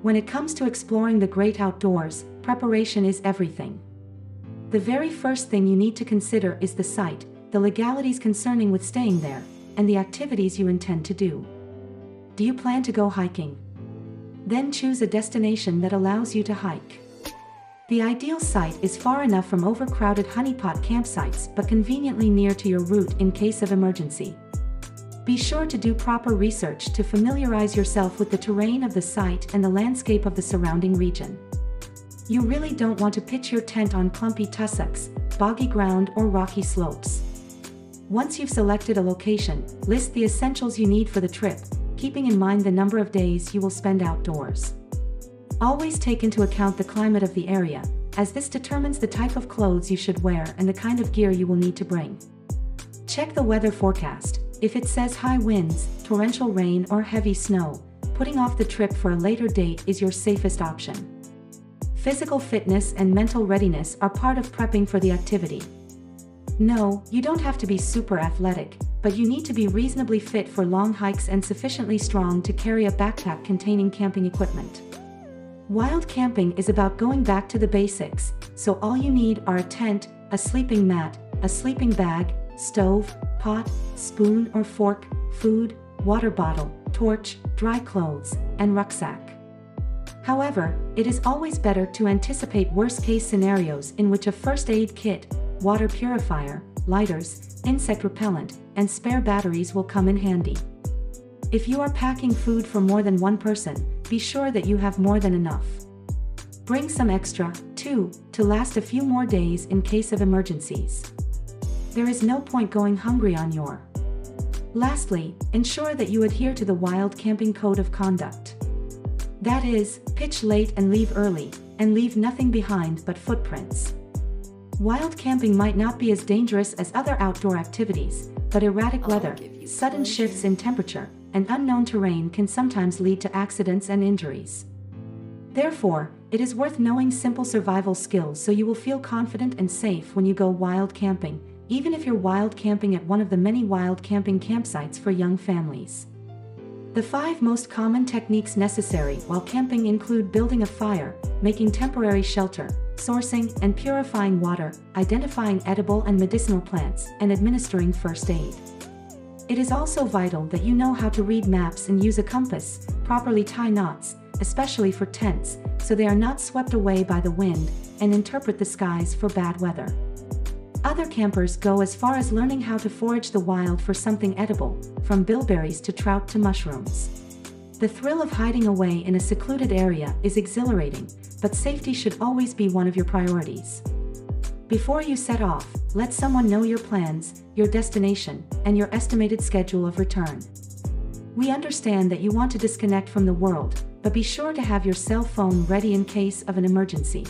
When it comes to exploring the great outdoors, preparation is everything. The very first thing you need to consider is the site, the legalities concerning with staying there, and the activities you intend to do. Do you plan to go hiking? Then choose a destination that allows you to hike. The ideal site is far enough from overcrowded honeypot campsites but conveniently near to your route in case of emergency. Be sure to do proper research to familiarize yourself with the terrain of the site and the landscape of the surrounding region. You really don't want to pitch your tent on clumpy tussocks, boggy ground or rocky slopes. Once you've selected a location, list the essentials you need for the trip, keeping in mind the number of days you will spend outdoors. Always take into account the climate of the area, as this determines the type of clothes you should wear and the kind of gear you will need to bring. Check the weather forecast. If it says high winds, torrential rain or heavy snow, putting off the trip for a later date is your safest option. Physical fitness and mental readiness are part of prepping for the activity. No, you don't have to be super athletic, but you need to be reasonably fit for long hikes and sufficiently strong to carry a backpack containing camping equipment. Wild camping is about going back to the basics, so all you need are a tent, a sleeping mat, a sleeping bag, stove, pot, spoon or fork, food, water bottle, torch, dry clothes, and rucksack. However, it is always better to anticipate worst-case scenarios in which a first aid kit, water purifier, lighters, insect repellent, and spare batteries will come in handy. If you are packing food for more than one person, be sure that you have more than enough. Bring some extra, too, to last a few more days in case of emergencies. There is no point going hungry on your. Lastly, ensure that you adhere to the wild camping code of conduct. That is, pitch late and leave early, and leave nothing behind but footprints. Wild camping might not be as dangerous as other outdoor activities, but erratic weather, sudden shifts in temperature, and unknown terrain can sometimes lead to accidents and injuries. Therefore, it is worth knowing simple survival skills so you will feel confident and safe when you go wild camping, even if you're wild camping at one of the many wild camping campsites for young families. The 5 most common techniques necessary while camping include building a fire, making temporary shelter, sourcing and purifying water, identifying edible and medicinal plants, and administering first aid. It is also vital that you know how to read maps and use a compass, properly tie knots, especially for tents, so they are not swept away by the wind, and interpret the skies for bad weather. Other campers go as far as learning how to forage the wild for something edible, from bilberries to trout to mushrooms. The thrill of hiding away in a secluded area is exhilarating, but safety should always be one of your priorities. Before you set off, let someone know your plans, your destination, and your estimated schedule of return. We understand that you want to disconnect from the world, but be sure to have your cell phone ready in case of an emergency.